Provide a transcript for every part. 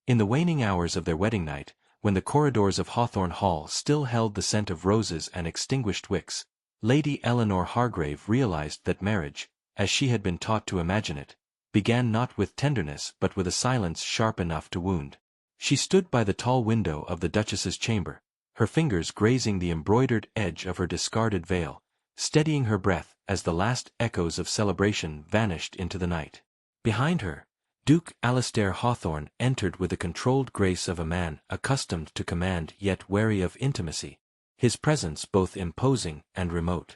In the waning hours of their wedding night, when the corridors of Hawthorne Hall still held the scent of roses and extinguished wicks, Lady Eleanor Hargrave realized that marriage, as she had been taught to imagine it, began not with tenderness but with a silence sharp enough to wound. She stood by the tall window of the Duchess's chamber, her fingers grazing the embroidered edge of her discarded veil, steadying her breath as the last echoes of celebration vanished into the night. Behind her, Duke Alastair Hawthorne entered with the controlled grace of a man accustomed to command yet wary of intimacy, his presence both imposing and remote.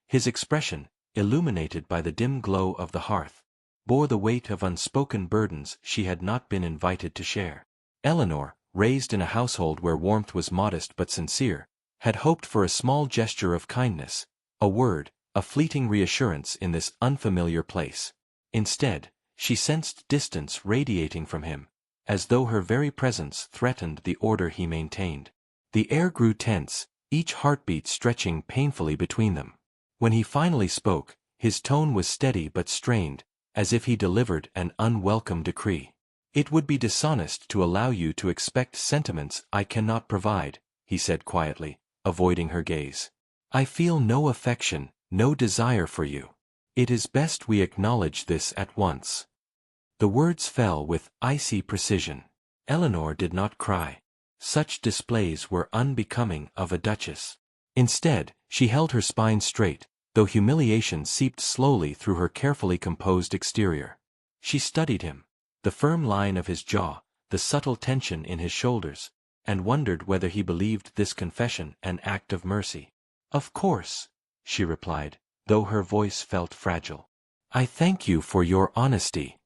His expression, illuminated by the dim glow of the hearth, bore the weight of unspoken burdens she had not been invited to share. Eleanor, raised in a household where warmth was modest but sincere, had hoped for a small gesture of kindness, a word, a fleeting reassurance in this unfamiliar place. Instead, she sensed distance radiating from him, as though her very presence threatened the order he maintained. The air grew tense, each heartbeat stretching painfully between them. When he finally spoke, his tone was steady but strained, as if he delivered an unwelcome decree. "It would be dishonest to allow you to expect sentiments I cannot provide," he said quietly, avoiding her gaze. "I feel no affection, no desire for you. It is best we acknowledge this at once." The words fell with icy precision. Eleanor did not cry. Such displays were unbecoming of a duchess. Instead, she held her spine straight, though humiliation seeped slowly through her carefully composed exterior. She studied him, the firm line of his jaw, the subtle tension in his shoulders, and wondered whether he believed this confession an act of mercy. "Of course," she replied, though her voice felt fragile. "I thank you for your honesty."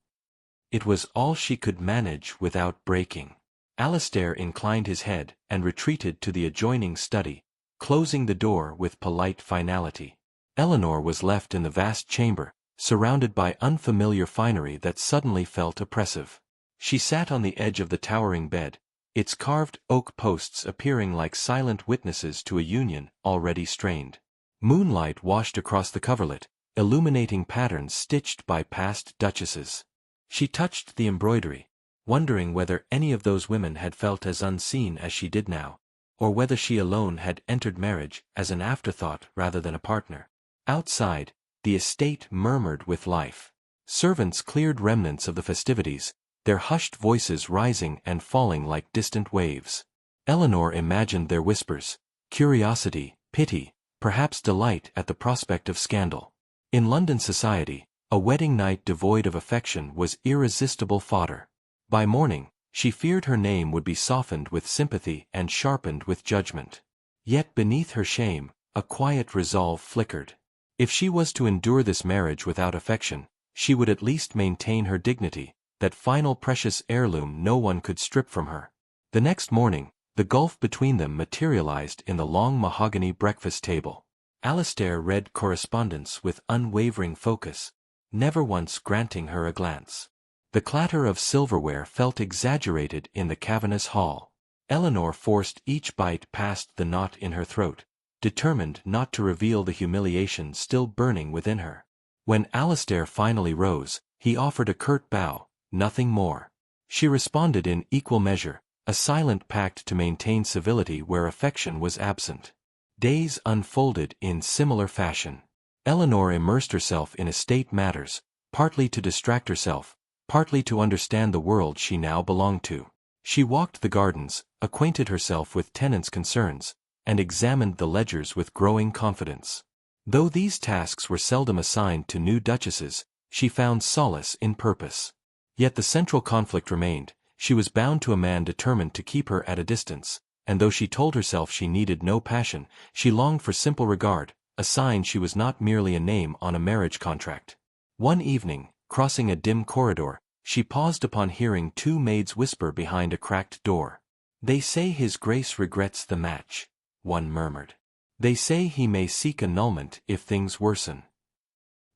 It was all she could manage without breaking. Alastair inclined his head and retreated to the adjoining study, closing the door with polite finality. Eleanor was left in the vast chamber, surrounded by unfamiliar finery that suddenly felt oppressive. She sat on the edge of the towering bed, its carved oak posts appearing like silent witnesses to a union already strained. Moonlight washed across the coverlet, illuminating patterns stitched by past duchesses. She touched the embroidery, wondering whether any of those women had felt as unseen as she did now, or whether she alone had entered marriage as an afterthought rather than a partner. Outside, the estate murmured with life. Servants cleared remnants of the festivities, their hushed voices rising and falling like distant waves. Eleanor imagined their whispers, curiosity, pity, perhaps delight at the prospect of scandal. In London society, a wedding night devoid of affection was irresistible fodder. By morning, she feared her name would be softened with sympathy and sharpened with judgment. Yet beneath her shame, a quiet resolve flickered. If she was to endure this marriage without affection, she would at least maintain her dignity, that final precious heirloom no one could strip from her. The next morning, the gulf between them materialized in the long mahogany breakfast table. Alastair read correspondence with unwavering focus, never once granting her a glance. The clatter of silverware felt exaggerated in the cavernous hall. Eleanor forced each bite past the knot in her throat, determined not to reveal the humiliation still burning within her. When Alastair finally rose, he offered a curt bow, nothing more. She responded in equal measure, a silent pact to maintain civility where affection was absent. Days unfolded in similar fashion. Eleanor immersed herself in estate matters, partly to distract herself, partly to understand the world she now belonged to. She walked the gardens, acquainted herself with tenants' concerns, and examined the ledgers with growing confidence. Though these tasks were seldom assigned to new duchesses, she found solace in purpose. Yet the central conflict remained. She was bound to a man determined to keep her at a distance, and though she told herself she needed no passion, she longed for simple regard, a sign she was not merely a name on a marriage contract. One evening, crossing a dim corridor, she paused upon hearing two maids whisper behind a cracked door. "They say His Grace regrets the match," one murmured. "They say he may seek annulment if things worsen."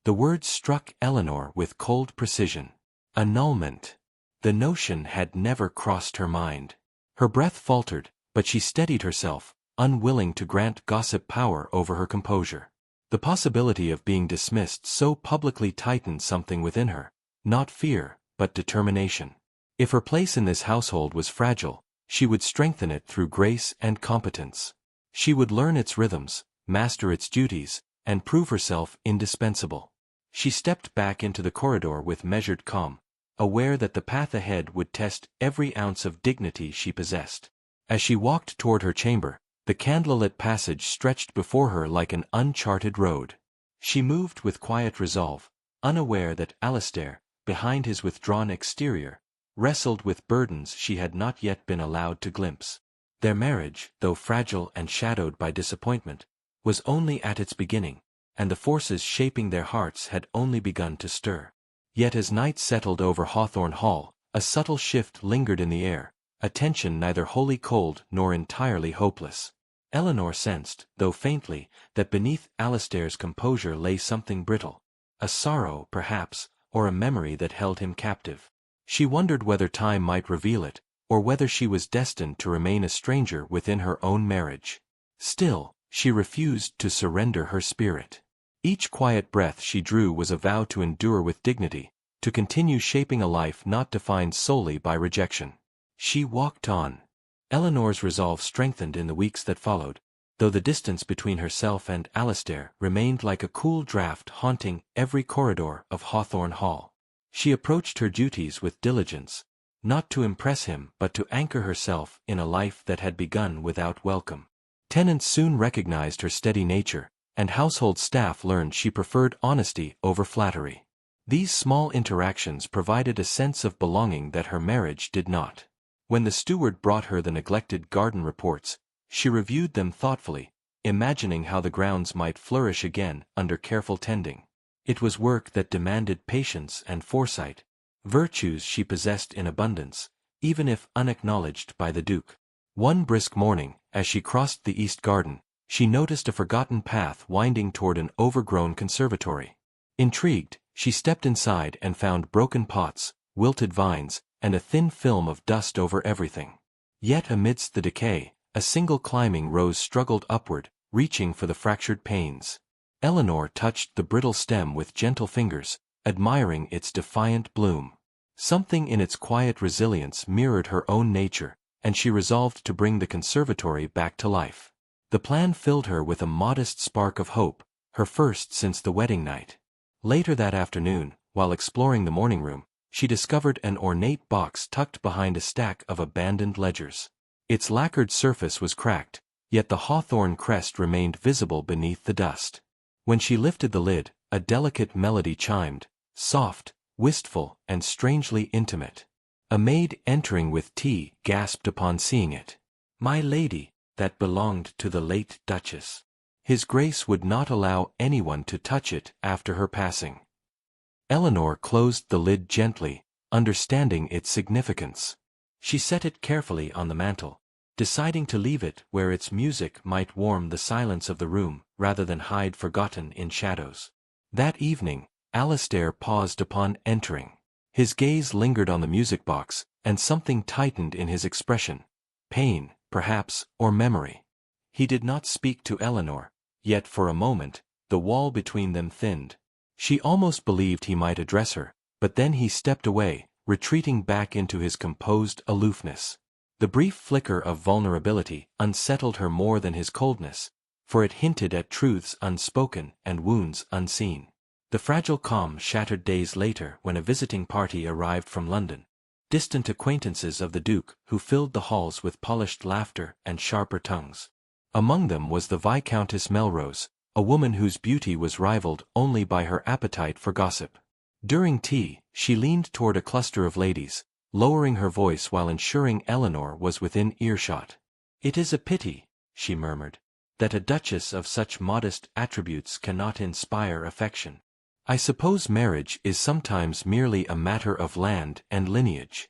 The words struck Eleanor with cold precision. Annulment. The notion had never crossed her mind. Her breath faltered, but she steadied herself, unwilling to grant gossip power over her composure. The possibility of being dismissed so publicly tightened something within her, not fear, but determination. If her place in this household was fragile, she would strengthen it through grace and competence. She would learn its rhythms, master its duties, and prove herself indispensable. She stepped back into the corridor with measured calm, aware that the path ahead would test every ounce of dignity she possessed. As she walked toward her chamber, the candlelit passage stretched before her like an uncharted road. She moved with quiet resolve, unaware that Alistair, behind his withdrawn exterior, wrestled with burdens she had not yet been allowed to glimpse. Their marriage, though fragile and shadowed by disappointment, was only at its beginning, and the forces shaping their hearts had only begun to stir. Yet as night settled over Hawthorne Hall, a subtle shift lingered in the air, a tension neither wholly cold nor entirely hopeless. Eleanor sensed, though faintly, that beneath Alistair's composure lay something brittle, a sorrow, perhaps, or a memory that held him captive. She wondered whether time might reveal it, or whether she was destined to remain a stranger within her own marriage. Still, she refused to surrender her spirit. Each quiet breath she drew was a vow to endure with dignity, to continue shaping a life not defined solely by rejection. She walked on. Eleanor's resolve strengthened in the weeks that followed, though the distance between herself and Alistair remained like a cool draught haunting every corridor of Hawthorne Hall. She approached her duties with diligence, not to impress him but to anchor herself in a life that had begun without welcome. Tenants soon recognized her steady nature, and household staff learned she preferred honesty over flattery. These small interactions provided a sense of belonging that her marriage did not. When the steward brought her the neglected garden reports, she reviewed them thoughtfully, imagining how the grounds might flourish again under careful tending. It was work that demanded patience and foresight, virtues she possessed in abundance, even if unacknowledged by the Duke. One brisk morning, as she crossed the east garden, she noticed a forgotten path winding toward an overgrown conservatory. Intrigued, she stepped inside and found broken pots, wilted vines, and a thin film of dust over everything. Yet amidst the decay, a single climbing rose struggled upward, reaching for the fractured panes. Eleanor touched the brittle stem with gentle fingers, admiring its defiant bloom. Something in its quiet resilience mirrored her own nature, and she resolved to bring the conservatory back to life. The plan filled her with a modest spark of hope, her first since the wedding night. Later that afternoon, while exploring the morning room, she discovered an ornate box tucked behind a stack of abandoned ledgers. Its lacquered surface was cracked, yet the hawthorn crest remained visible beneath the dust. When she lifted the lid, a delicate melody chimed, soft, wistful, and strangely intimate. A maid entering with tea gasped upon seeing it. "My lady, that belonged to the late Duchess. His Grace would not allow anyone to touch it after her passing." Eleanor closed the lid gently, understanding its significance. She set it carefully on the mantel, deciding to leave it where its music might warm the silence of the room rather than hide forgotten in shadows. That evening, Alistair paused upon entering. His gaze lingered on the music box, and something tightened in his expression. Pain, perhaps, or memory. He did not speak to Eleanor, yet for a moment, the wall between them thinned. She almost believed he might address her, but then he stepped away, retreating back into his composed aloofness. The brief flicker of vulnerability unsettled her more than his coldness, for it hinted at truths unspoken and wounds unseen. The fragile calm shattered days later when a visiting party arrived from London, distant acquaintances of the Duke who filled the halls with polished laughter and sharper tongues. Among them was the Viscountess Melrose, a woman whose beauty was rivaled only by her appetite for gossip. During tea, she leaned toward a cluster of ladies, lowering her voice while ensuring Eleanor was within earshot. "It is a pity," she murmured, "that a duchess of such modest attributes cannot inspire affection. I suppose marriage is sometimes merely a matter of land and lineage."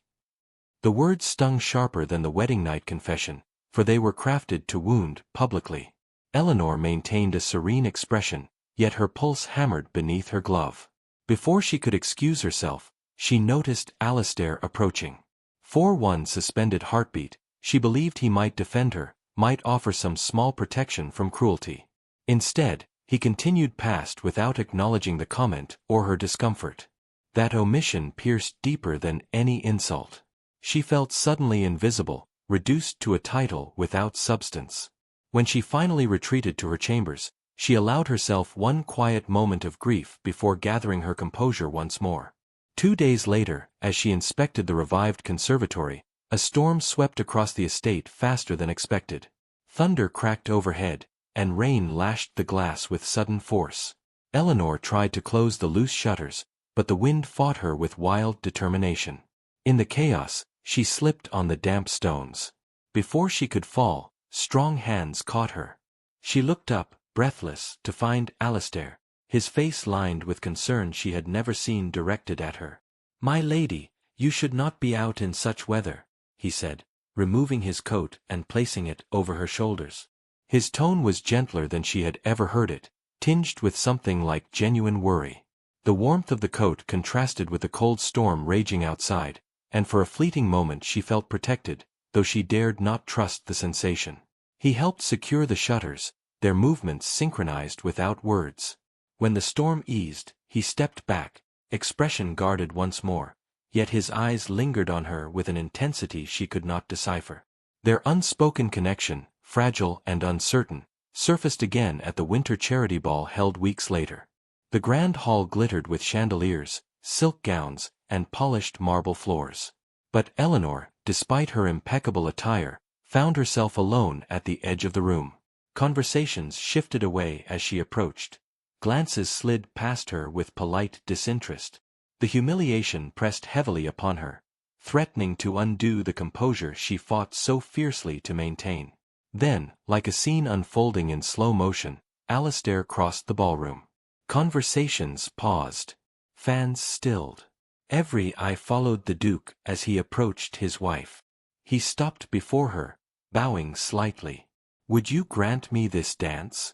The words stung sharper than the wedding night confession, for they were crafted to wound publicly. Eleanor maintained a serene expression, yet her pulse hammered beneath her glove. Before she could excuse herself, she noticed Alistair approaching. For one suspended heartbeat, she believed he might defend her, might offer some small protection from cruelty. Instead, he continued past without acknowledging the comment or her discomfort. That omission pierced deeper than any insult. She felt suddenly invisible, reduced to a title without substance. When she finally retreated to her chambers, she allowed herself one quiet moment of grief before gathering her composure once more. 2 days later, as she inspected the revived conservatory, a storm swept across the estate faster than expected. Thunder cracked overhead, and rain lashed the glass with sudden force. Eleanor tried to close the loose shutters, but the wind fought her with wild determination. In the chaos, she slipped on the damp stones. Before she could fall, strong hands caught her. She looked up, breathless, to find Alistair, his face lined with concern she had never seen directed at her. "My lady, you should not be out in such weather," he said, removing his coat and placing it over her shoulders. His tone was gentler than she had ever heard it, tinged with something like genuine worry. The warmth of the coat contrasted with the cold storm raging outside, and for a fleeting moment she felt protected, though she dared not trust the sensation. He helped secure the shutters, their movements synchronized without words. When the storm eased, he stepped back, expression guarded once more, yet his eyes lingered on her with an intensity she could not decipher. Their unspoken connection, fragile and uncertain, surfaced again at the winter charity ball held weeks later. The grand hall glittered with chandeliers, silk gowns, and polished marble floors. But Eleanor, despite her impeccable attire, found herself alone at the edge of the room. Conversations shifted away as she approached. Glances slid past her with polite disinterest. The humiliation pressed heavily upon her, threatening to undo the composure she fought so fiercely to maintain. Then, like a scene unfolding in slow motion, Alistair crossed the ballroom. Conversations paused. Fans stilled. Every eye followed the Duke as he approached his wife. He stopped before her, bowing slightly. "Would you grant me this dance?"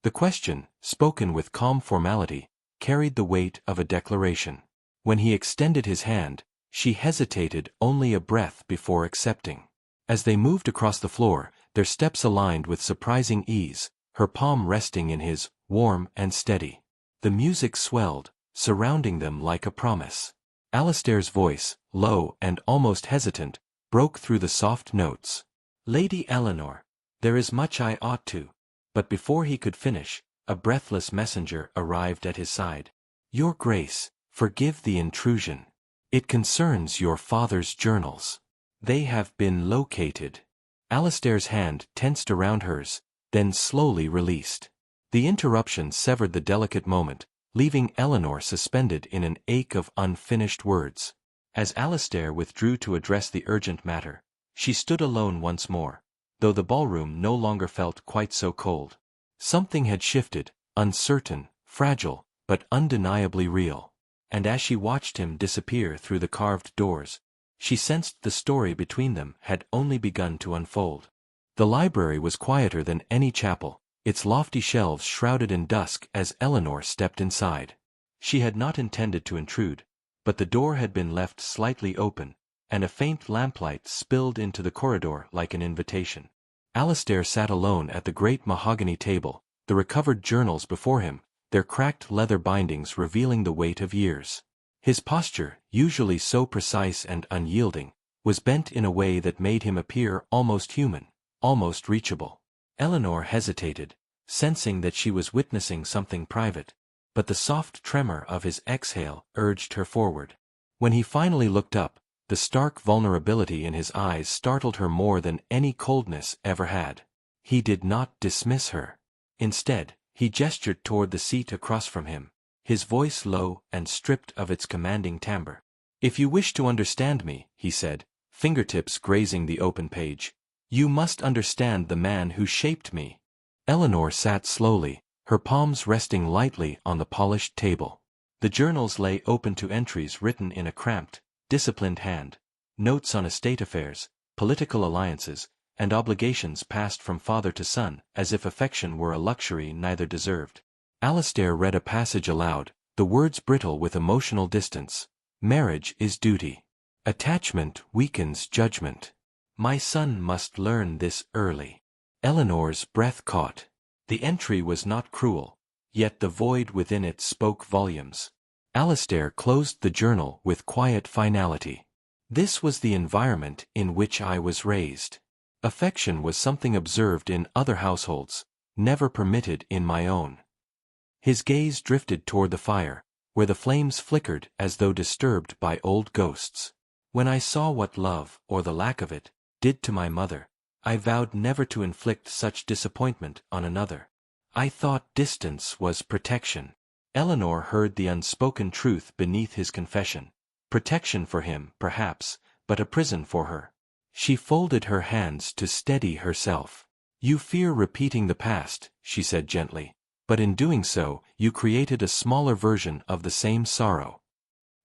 The question, spoken with calm formality, carried the weight of a declaration. When he extended his hand, she hesitated only a breath before accepting. As they moved across the floor, their steps aligned with surprising ease, her palm resting in his, warm and steady. The music swelled, surrounding them like a promise. Alistair's voice, low and almost hesitant, broke through the soft notes. "Lady Eleanor, there is much I ought to—" But before he could finish, a breathless messenger arrived at his side. "Your Grace, forgive the intrusion. It concerns your father's journals. They have been located." Alistair's hand tensed around hers, then slowly released. The interruption severed the delicate moment, leaving Eleanor suspended in an ache of unfinished words. As Alistair withdrew to address the urgent matter, she stood alone once more, though the ballroom no longer felt quite so cold. Something had shifted, uncertain, fragile, but undeniably real. And as she watched him disappear through the carved doors, she sensed the story between them had only begun to unfold. The library was quieter than any chapel, its lofty shelves shrouded in dusk as Eleanor stepped inside. She had not intended to intrude, but the door had been left slightly open, and a faint lamplight spilled into the corridor like an invitation. Alistair sat alone at the great mahogany table, the recovered journals before him, their cracked leather bindings revealing the weight of years. His posture, usually so precise and unyielding, was bent in a way that made him appear almost human, almost reachable. Eleanor hesitated, sensing that she was witnessing something private, but the soft tremor of his exhale urged her forward. When he finally looked up, the stark vulnerability in his eyes startled her more than any coldness ever had. He did not dismiss her. Instead, he gestured toward the seat across from him, his voice low and stripped of its commanding timbre. "If you wish to understand me," he said, fingertips grazing the open page, "you must understand the man who shaped me." Eleanor sat slowly, her palms resting lightly on the polished table. The journals lay open to entries written in a cramped, disciplined hand, notes on estate affairs, political alliances, and obligations passed from father to son as if affection were a luxury neither deserved. Alistair read a passage aloud, the words brittle with emotional distance. "Marriage is duty. Attachment weakens judgment. My son must learn this early." Eleanor's breath caught. The entry was not cruel, yet the void within it spoke volumes. Alistair closed the journal with quiet finality. This was the environment in which I was raised. Affection was something observed in other households, never permitted in my own. His gaze drifted toward the fire, where the flames flickered as though disturbed by old ghosts. When I saw what love, or the lack of it, did to my mother, I vowed never to inflict such disappointment on another. I thought distance was protection. Eleanor heard the unspoken truth beneath his confession. Protection for him, perhaps, but a prison for her. She folded her hands to steady herself. You fear repeating the past, she said gently, but in doing so, you created a smaller version of the same sorrow.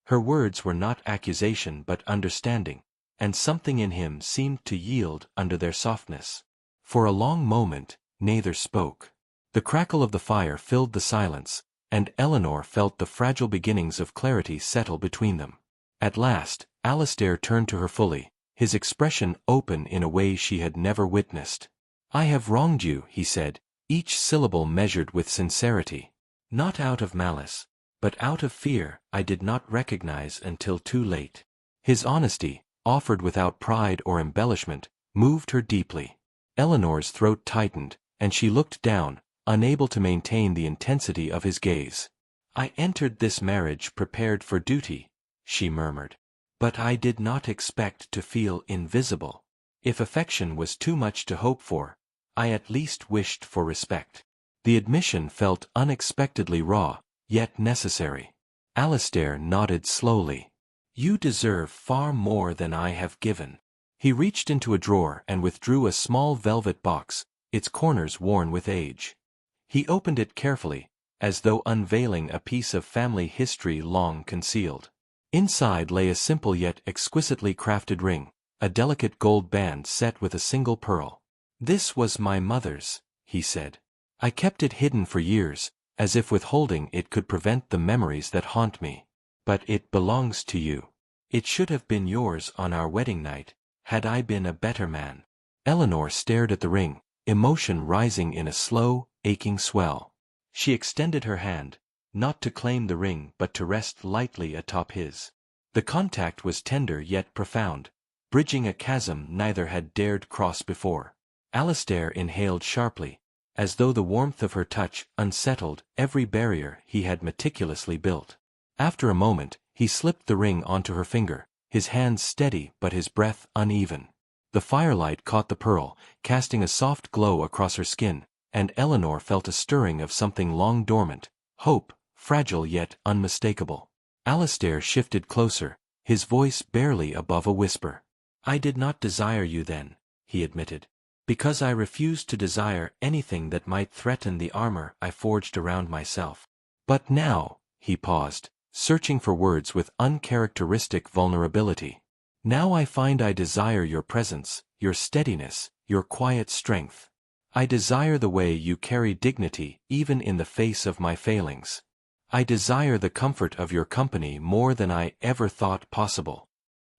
Her words were not accusation but understanding, and something in him seemed to yield under their softness. For a long moment, neither spoke. The crackle of the fire filled the silence, and Eleanor felt the fragile beginnings of clarity settle between them. At last, Alistair turned to her fully, his expression open in a way she had never witnessed. I have wronged you, he said, each syllable measured with sincerity. Not out of malice, but out of fear I did not recognize until too late. His honesty, offered without pride or embellishment, moved her deeply. Eleanor's throat tightened, and she looked down, unable to maintain the intensity of his gaze. I entered this marriage prepared for duty, she murmured. But I did not expect to feel invisible. If affection was too much to hope for, I at least wished for respect. The admission felt unexpectedly raw, yet necessary. Alistair nodded slowly. You deserve far more than I have given. He reached into a drawer and withdrew a small velvet box, its corners worn with age. He opened it carefully, as though unveiling a piece of family history long concealed. Inside lay a simple yet exquisitely crafted ring, a delicate gold band set with a single pearl. This was my mother's, he said. I kept it hidden for years, as if withholding it could prevent the memories that haunt me. But it belongs to you. It should have been yours on our wedding night, had I been a better man. Eleanor stared at the ring, emotion rising in a slow, aching swell. She extended her hand, not to claim the ring but to rest lightly atop his. The contact was tender yet profound, bridging a chasm neither had dared cross before. Alistair inhaled sharply, as though the warmth of her touch unsettled every barrier he had meticulously built. After a moment, he slipped the ring onto her finger, his hands steady but his breath uneven. The firelight caught the pearl, casting a soft glow across her skin, and Eleanor felt a stirring of something long dormant, hope, fragile yet unmistakable. Alistair shifted closer, his voice barely above a whisper. I did not desire you then, he admitted, because I refused to desire anything that might threaten the armor I forged around myself. But now, he paused, searching for words with uncharacteristic vulnerability. Now I find I desire your presence, your steadiness, your quiet strength. I desire the way you carry dignity even in the face of my failings. I desire the comfort of your company more than I ever thought possible.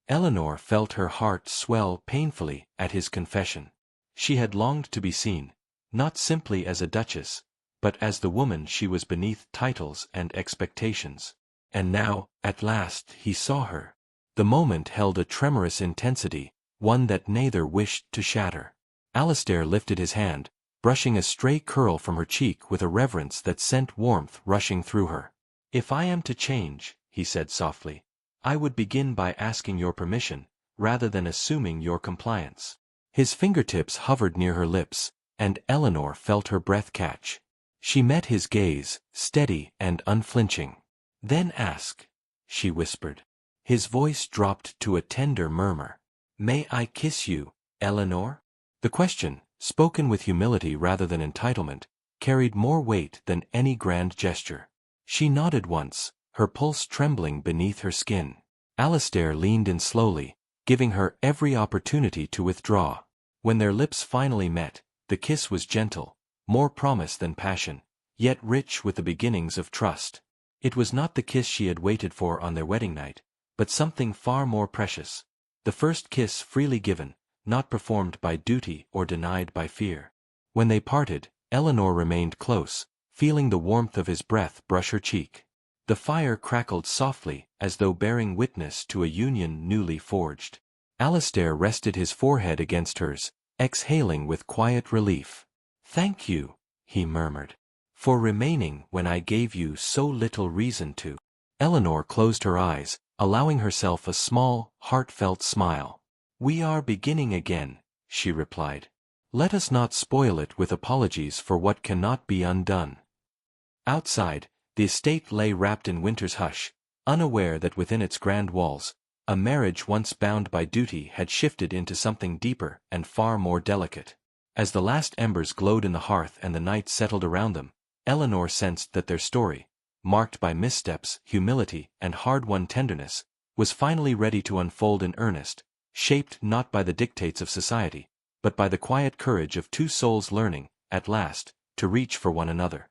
Eleanor felt her heart swell painfully at his confession. She had longed to be seen, not simply as a duchess, but as the woman she was beneath titles and expectations. And now, at last, he saw her. The moment held a tremorous intensity, one that neither wished to shatter. Alistair lifted his hand, brushing a stray curl from her cheek with a reverence that sent warmth rushing through her. If I am to change, he said softly, I would begin by asking your permission, rather than assuming your compliance. His fingertips hovered near her lips, and Eleanor felt her breath catch. She met his gaze, steady and unflinching. Then ask, she whispered. His voice dropped to a tender murmur. May I kiss you, Eleanor? The question, spoken with humility rather than entitlement, carried more weight than any grand gesture. She nodded once, her pulse trembling beneath her skin. Alistair leaned in slowly, giving her every opportunity to withdraw. When their lips finally met, the kiss was gentle, more promise than passion, yet rich with the beginnings of trust. It was not the kiss she had waited for on their wedding night, but something far more precious. The first kiss freely given, not performed by duty or denied by fear. When they parted, Eleanor remained close, feeling the warmth of his breath brush her cheek. The fire crackled softly, as though bearing witness to a union newly forged. Alistair rested his forehead against hers, exhaling with quiet relief. "Thank you," he murmured, "for remaining when I gave you so little reason to." Eleanor closed her eyes, allowing herself a small, heartfelt smile. "We are beginning again," she replied. "Let us not spoil it with apologies for what cannot be undone." Outside, the estate lay wrapped in winter's hush, unaware that within its grand walls, a marriage once bound by duty had shifted into something deeper and far more delicate. As the last embers glowed in the hearth and the night settled around them, Eleanor sensed that their story, marked by missteps, humility, and hard-won tenderness, was finally ready to unfold in earnest, shaped not by the dictates of society, but by the quiet courage of two souls learning, at last, to reach for one another.